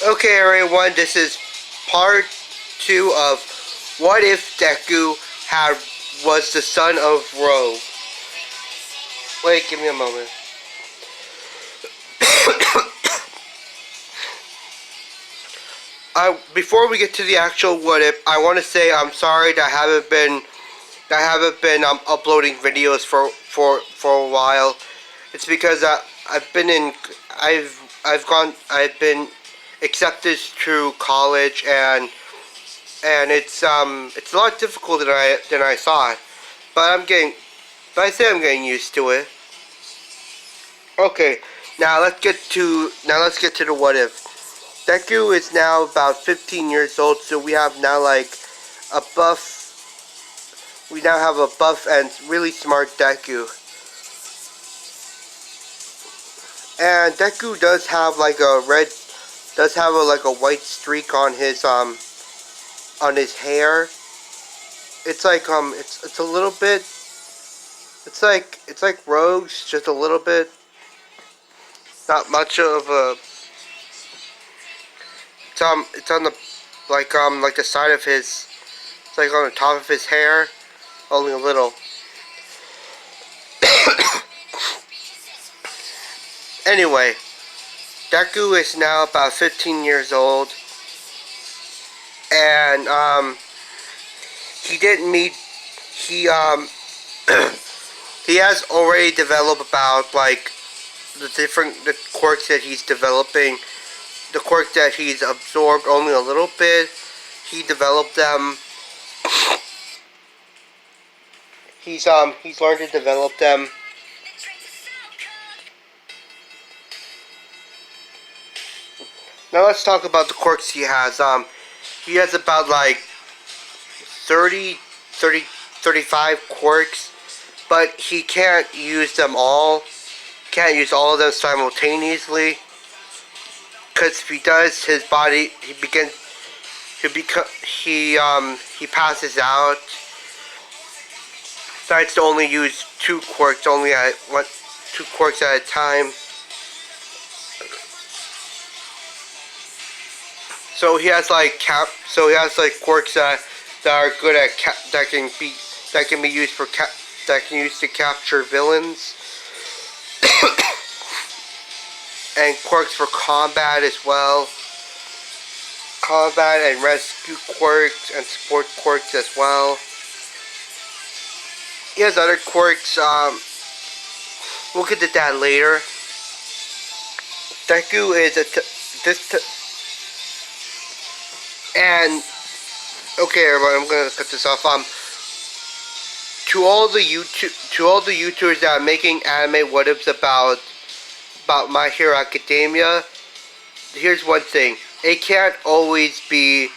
Okay, everyone, this is part 2 of What If Deku had was the son of Ro. Wait, give me a moment. Before we get to the actual What If, I want to say I'm sorry that I haven't been uploading videos for a while. It's because I've been accepted through college and it's a lot difficult than I thought. But I say I'm getting used to it. Okay, now let's get to the what if. Deku is now about 15 years old, so we have now like a buff. We now have a buff and really smart Deku. And Deku does have like a white streak on his hair. It's a little bit. It's like Rogue's, just a little bit. Not much of a. It's on the like the side of his. It's like on the top of his hair, only a little. Anyway, Deku is now about 15 years old, and he didn't meet. He he has already developed about like the quirks that he's developing, the quirks that he's absorbed only a little bit. He developed them. He's learned to develop them. Now let's talk about the quirks he has. He has about like 30, 30, 35 quirks, but he can't use them all. Can't use all of them simultaneously. Because if he does, his body he passes out. Decides to only use two quirks at a time. So he has like quirks that are good at that can be used to capture villains, and quirks for combat as well. Combat and rescue quirks and support quirks as well. He has other quirks. We'll get to that later. Deku is and okay, everybody, I'm gonna cut this off. To all the YouTubers that are making anime what ifs about My Hero Academia, here's one thing: it can't always be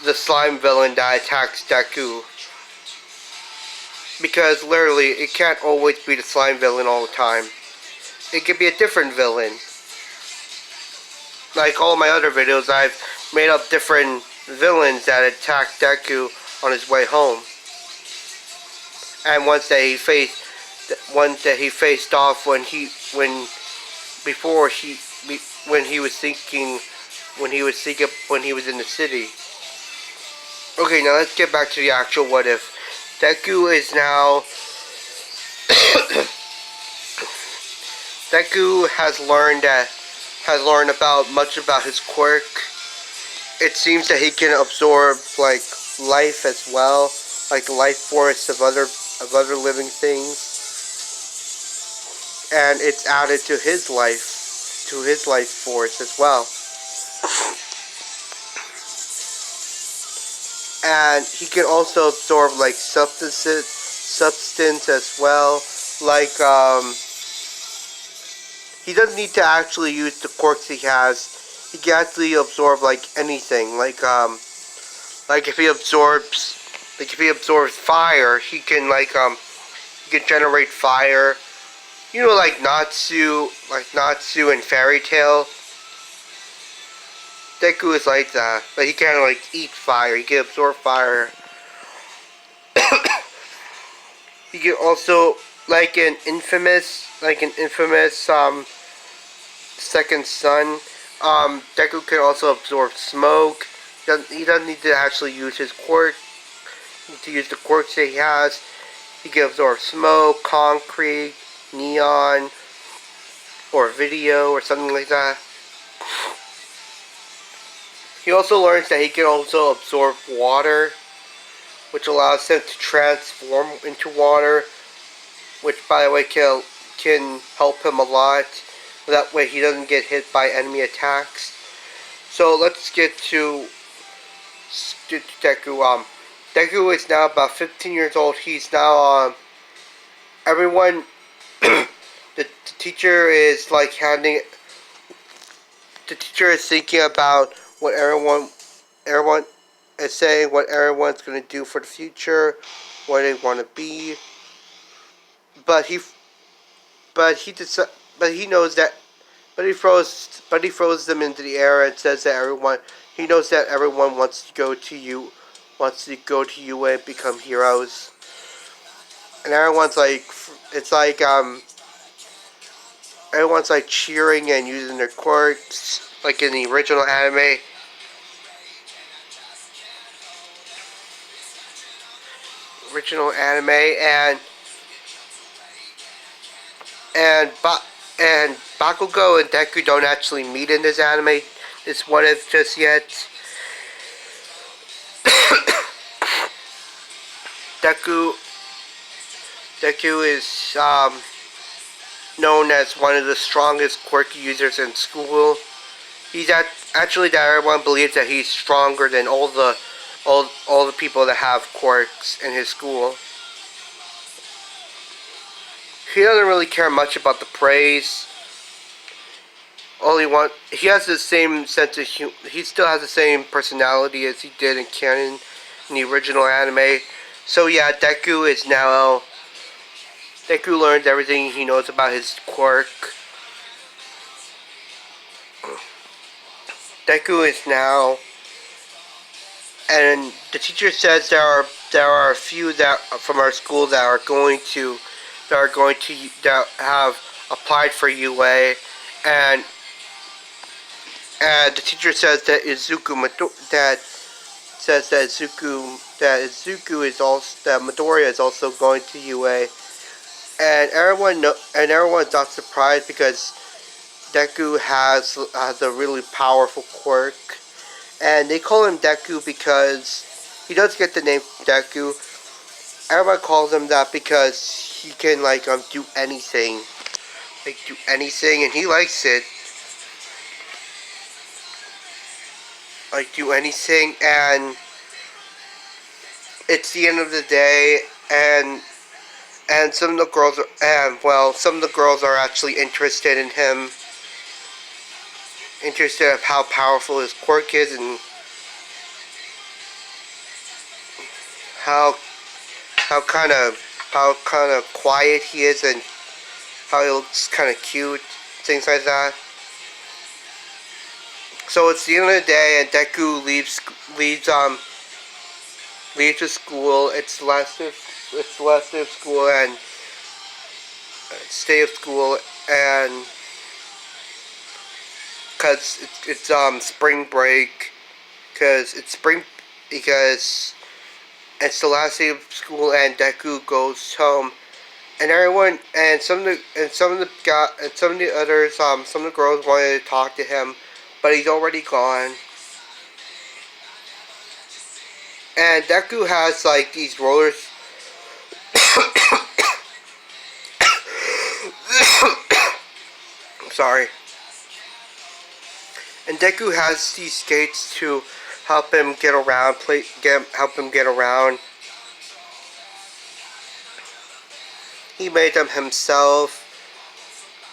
the slime villain that attacks Deku, because literally it can't always be the slime villain all the time. It could be a different villain. Like all my other videos, I've made up different villains that attack Deku on his way home, and ones that he faced off when he was in the city. Okay, now let's get back to the actual what if. Deku is now Deku has learned much about his quirk. It seems that he can absorb like life as well, like the life force of other living things, and it's added to his life force as well. And he can also absorb like substance as well, like he doesn't need to actually use the quirks he has. He can actually absorb like anything. Like if he absorbs fire, he can generate fire. You know, like Natsu in Fairy Tail. Deku is like that, but he can't like eat fire. He can absorb fire. He can also like an infamous second son. Deku can also absorb smoke. He doesn't need to actually use his quirk. He needs to use the quirks that he has. He can absorb smoke, concrete, neon, or video, or something like that. He also learns that he can also absorb water, which allows him to transform into water, which, by the way, can help him a lot. That way he doesn't get hit by enemy attacks. So let's get to Deku. Deku is now about 15 years old. He's now, everyone, the teacher is like the teacher is thinking about what everyone is saying, what everyone's going to do for the future, what they want to be. But but he deci- but he knows that, but he throws them into the air and says that he knows that everyone wants to go to UA and become heroes. And everyone's like, it's like, everyone's like cheering and using their quirks, like in the original anime. And and ba- and Bakugo and Deku don't actually meet in this anime. This What If just yet. Deku Deku is known as one of the strongest quirky users in school. He's actually that everyone believes that he's stronger than all the people that have quirks in his school. He doesn't really care much about the praise. He has the same sense of humor. He still has the same personality as he did in canon in the original anime. So yeah, Deku learned everything he knows about his quirk. Deku is now, and the teacher says there are a few that from our school that have applied for UA, and the teacher says that Midoriya is also going to UA, and everyone's not surprised because Deku has a really powerful quirk, and they call him Deku because he does get the name Deku. Everybody calls him that because he can do anything, and he likes it. Like do anything, and it's the end of the day, and some of the girls are actually interested in him, interested in how powerful his quirk is and how how kind of quiet he is and how he looks kind of cute, things like that. So it's the end of the day, and Deku leaves the school. It's the last day of school and stay of school, and because it's spring break, because it's the last day of school, and Deku goes home, and everyone and some of the others some of the girls wanted to talk to him, but he's already gone. And Deku has like these rollers. Sorry. And Deku has these skates to help him get around. Help him get around. He made them himself.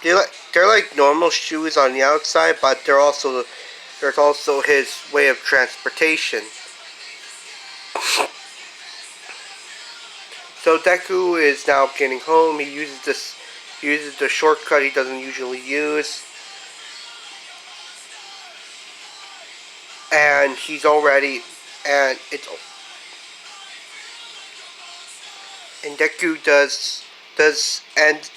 They're like normal shoes on the outside, but there's also his way of transportation. So Deku is now getting home. He uses the shortcut he doesn't usually use, and he's already and it's and does and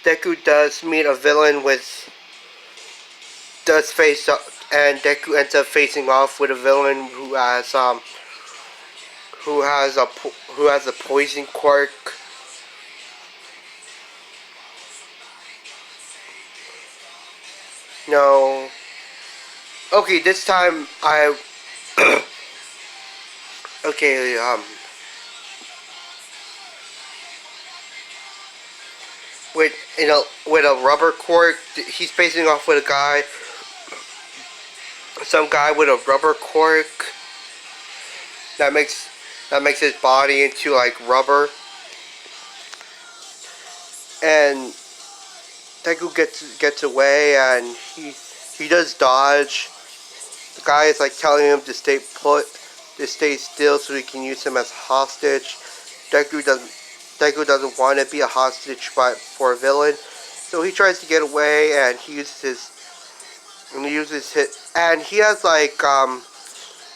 Deku does meet a villain does face up, and Deku ends up facing off with a villain who has a poison quirk. No. Okay, this time I okay, with with a rubber quirk, he's facing off with a guy, some guy with a rubber quirk that makes his body into like rubber, and Deku gets away, and he does dodge. The guy is like telling him to stay put, to stay still, so he can use him as hostage. Deku doesn't want to be a hostage, but for a villain, so he tries to get away, and he uses his, and he has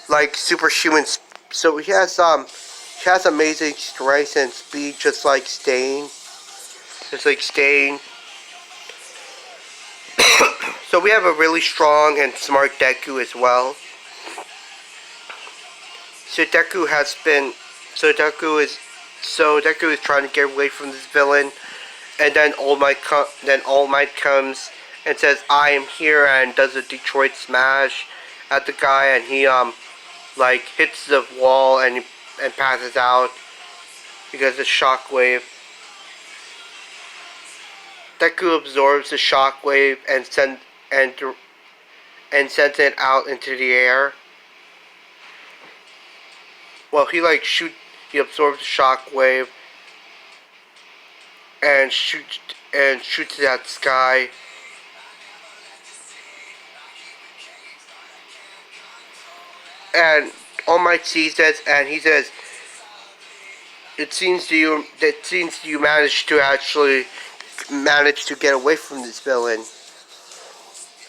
like superhuman. So he has amazing strength and speed, just like Stain. Just like Stain. So we have a really strong and smart Deku as well. So Deku is trying to get away from this villain, and then All Might comes and says, "I am here," and does a Detroit smash at the guy, and he like hits the wall and passes out because of shockwave. Deku absorbs the shockwave and sends it out into the air. Well, he absorbs the shockwave and shoots it at the sky. And All Might sees this, and he says, "It seems you managed to get away from this villain.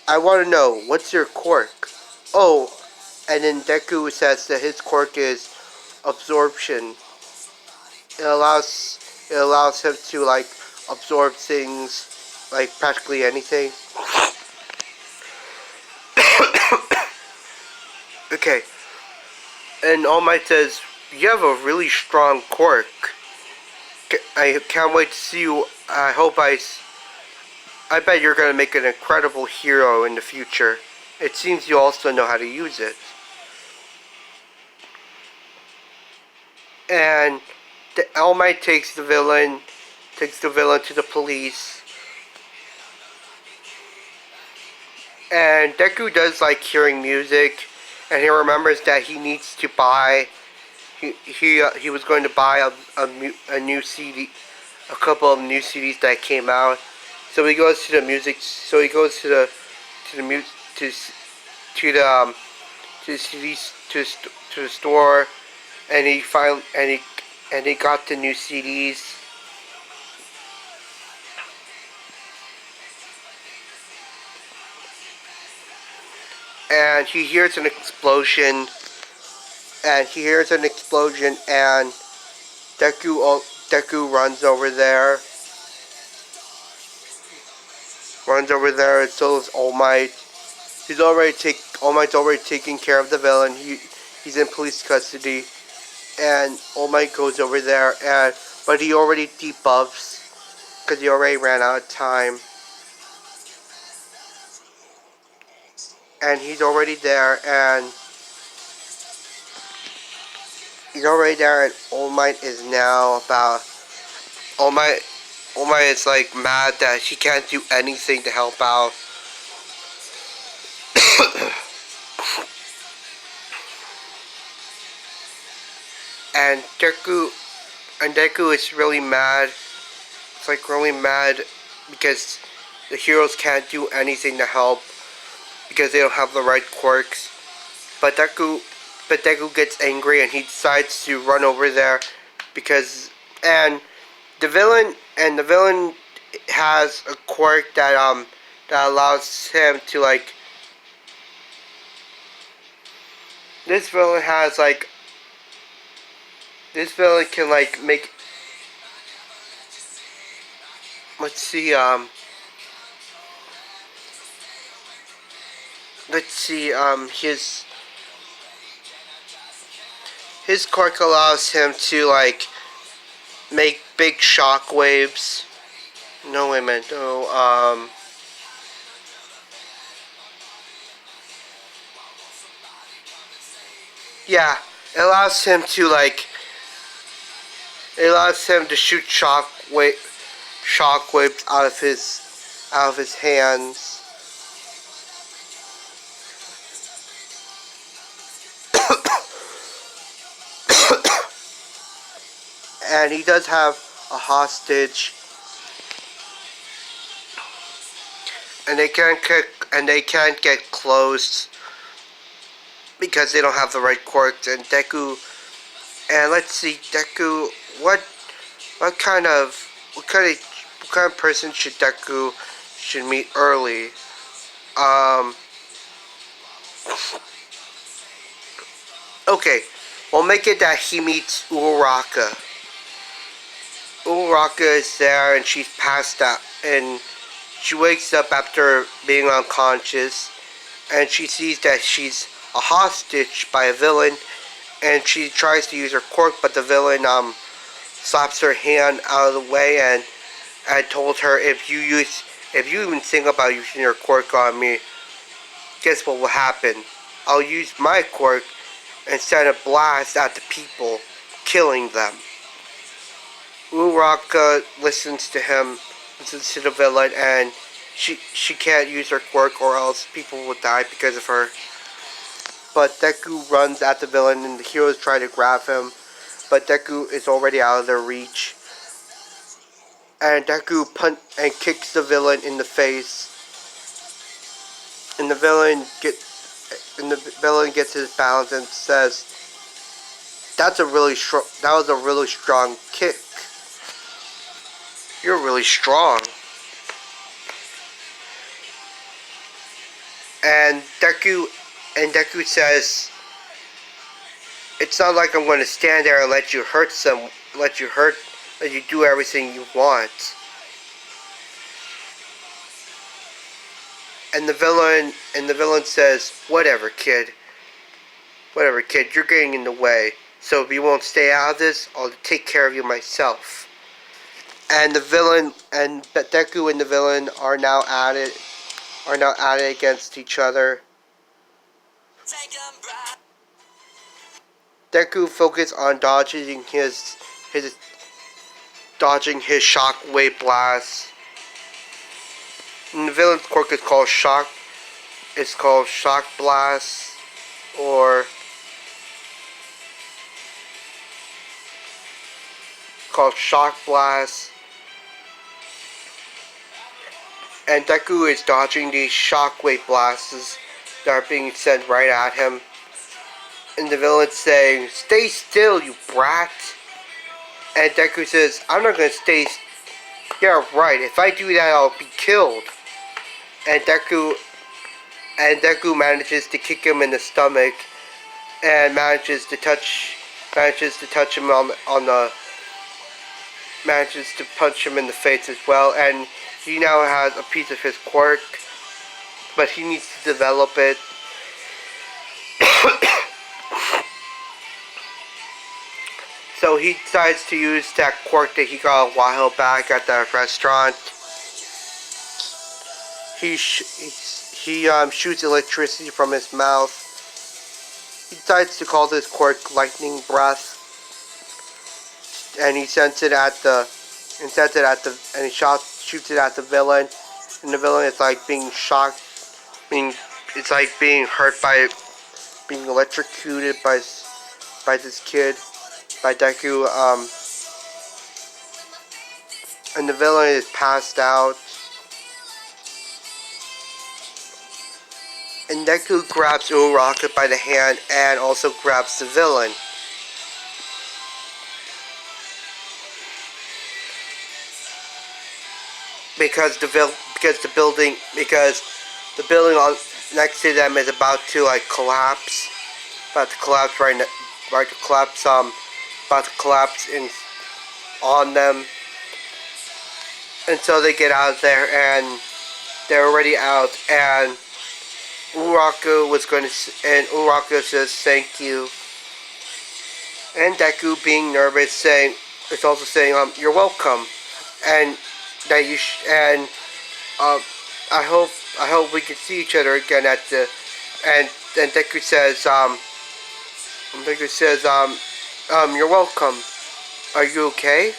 I want to know, what's your quirk?" Oh, and then Deku says that his quirk is absorption. It allows him to like absorb things, like practically anything. Okay, and All Might says, "You have a really strong quirk. I can't wait to see you. I bet you're gonna make an incredible hero in the future. It seems you also know how to use it." And All Might takes the villain to the police. And Deku does like hearing music, and he remembers that he needs to buy. He was going to buy a new CD, a couple of new CDs that came out. So he goes to the music. So he goes to the to the CDs to the store, and he got the new CDs. And he hears an explosion, and Deku runs over there, and so is All Might. All Might's already taking care of the villain. He's in police custody, and All Might goes over there, but he already debuffs because he already ran out of time, and he's already there, and All Might is now about. All Might is like mad that he can't do anything to help out. and Deku is really mad. It's like really mad because the heroes can't do anything to help because they don't have the right quirks. But Deku gets angry, and he decides to run over there because the villain has a quirk that allows him to like. This villain can like make. Let's see. let's see, his quirk allows him to like make big shock waves. No, wait a minute. No, yeah, it allows him to like. It allows him to shoot shock waves out of his hands. And he does have a hostage, and they can't get close because they don't have the right quirks. And Deku, and let's see, Deku, what kind of person should Deku should meet early? Um, okay, we'll make it that he meets Uraraka. Uraraka is there, and she's passed out, and she wakes up after being unconscious, and she sees that she's a hostage by a villain, and she tries to use her quirk, but the villain slaps her hand out of the way and told her, if you even think about using your quirk on me, guess what will happen? I'll use my quirk and send a blast at the people, killing them. Uraraka listens to the villain, and she can't use her quirk or else people will die because of her. But Deku runs at the villain, and the heroes try to grab him, but Deku is already out of their reach. And Deku kicks the villain in the face, and the villain gets his balance and says, that was a really strong kick. You're really strong." And Deku says, "It's not like I'm going to stand there and let you do everything you want." And the villain says, "Whatever, kid. Whatever, kid. You're getting in the way. So if you won't stay out of this, I'll take care of you myself." And Deku and the villain are now at it against each other. Deku focused on dodging his shockwave blast. And the villain's quirk is called shock. It's called shock blast, or called shock blast. And Deku is dodging these shockwave blasts that are being sent right at him. And the villain's saying, "Stay still, you brat." And Deku says, "I'm not gonna stay. Yeah, right. If I do that, I'll be killed." And Deku manages to kick him in the stomach, and manages to touch him manages to punch him in the face as well. And he now has a piece of his quirk, but he needs to develop it. So he decides to use that quirk that he got a while back at that restaurant. He shoots electricity from his mouth. He decides to call this quirk Lightning Breath, and he shoots it at the villain, and the villain is like being shocked, it's like being hurt by being electrocuted by this kid, by Deku, and the villain is passed out. And Deku grabs Uraraka by the hand and also grabs the villain. Because the building next to them is about to like collapse. About to collapse on them. And so they get out of there, and they're already out, and Uraka says thank you, and Deku being nervous saying it's also saying you're welcome, and that you and um I hope we can see each other again at the and Deku says you're welcome. Are you okay?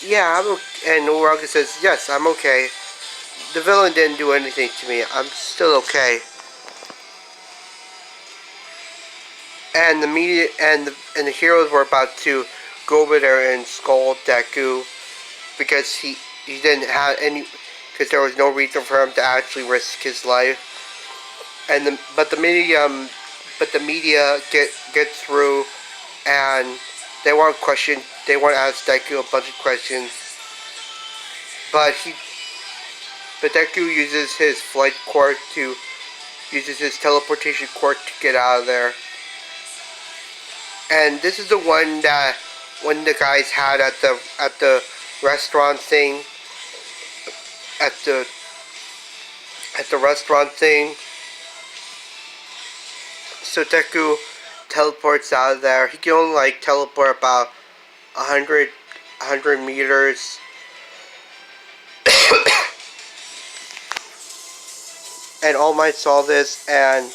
Yeah, I'm okay. And Uraka says yes, I'm okay. The villain didn't do anything to me. I'm still okay. And the media and the heroes were about to go over there and scold Deku because he didn't have any because there was no reason for him to actually risk his life. And the media get through and they want to question they want to ask Deku a bunch of questions, but he but Deku uses his teleportation quirk to get out of there. And this is the one that one of the guys had at the restaurant thing at the restaurant thing. So Deku teleports out of there. He can only like teleport about 100 meters. And All Might saw this and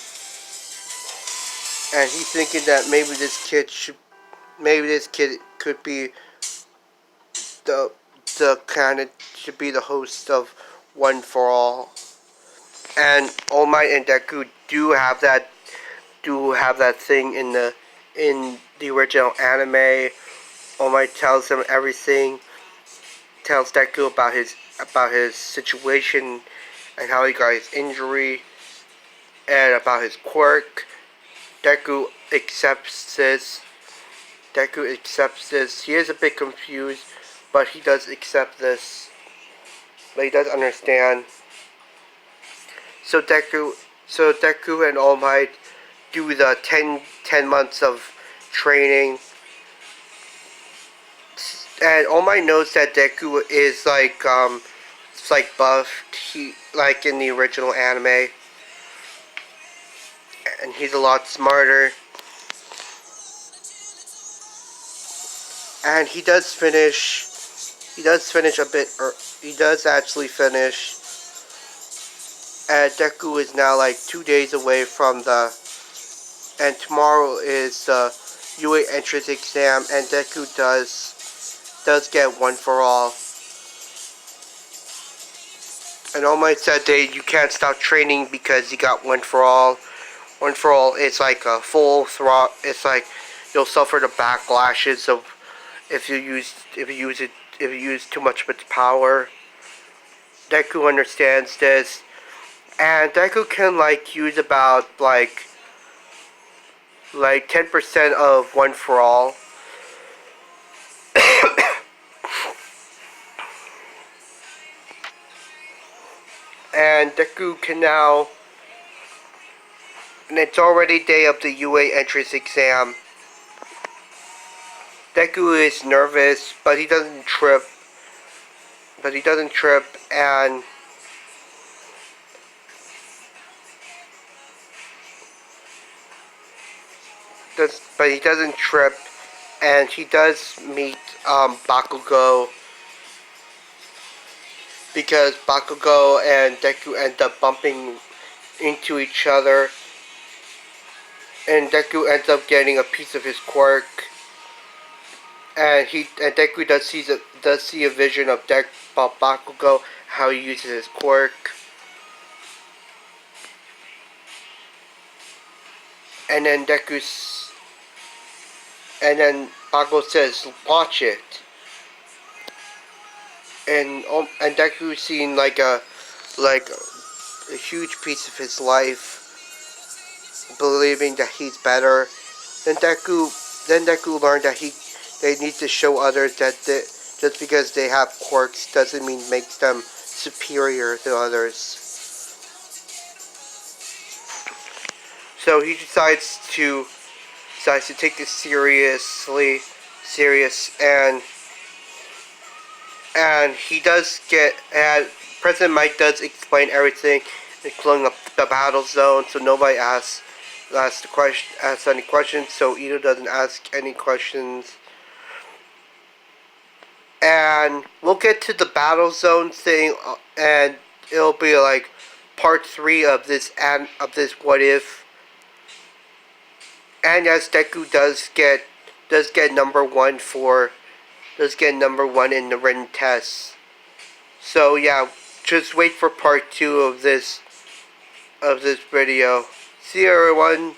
he's thinking that maybe this kid could be the kind of should be the host of One for All. And All Might and Deku do have that thing in the original anime. All Might tells him everything, tells Deku about his situation and how he got his injury and about his quirk. Deku accepts this. He is a bit confused, but he does accept this. But he does understand. So Deku and All Might do the 10 months of training. And All Might knows that Deku is like buffed. He like in the original anime. And he's a lot smarter. And he does finish a bit, he does actually finish. And Deku is now like 2 days away from and tomorrow is the UA entrance exam, and Deku does get One for All. And All Might said that you can't stop training because you got One for All. One for All is like a full throttle. It's like you'll suffer the backlashes of if you use too much of its power. Deku understands this, and Deku can like use about like 10% of One for All. And Deku can now, and it's already day of the UA entrance exam. Deku is nervous, but he doesn't trip. And he doesn't trip, and he does meet Bakugo, because Bakugo and Deku end up bumping into each other, and Deku ends up getting a piece of his quirk. And Deku does see a vision of Bakugo, how he uses his quirk. And then Bakugo says, "Watch it." And Deku seen like a huge piece of his life, believing that he's better. Then Deku learned that they need to show others that just because they have quirks doesn't mean makes them superior to others. So he decides to take this serious, and he does get, and President Mike does explain everything, including the battle zone, so nobody asks any questions. So Ito doesn't ask any questions, and we'll get to the battle zone thing, and it'll be like part 3 of this what if. And yes, Deku does get number 1 in the written test. So yeah, just wait for part 2 of this video. See you, everyone.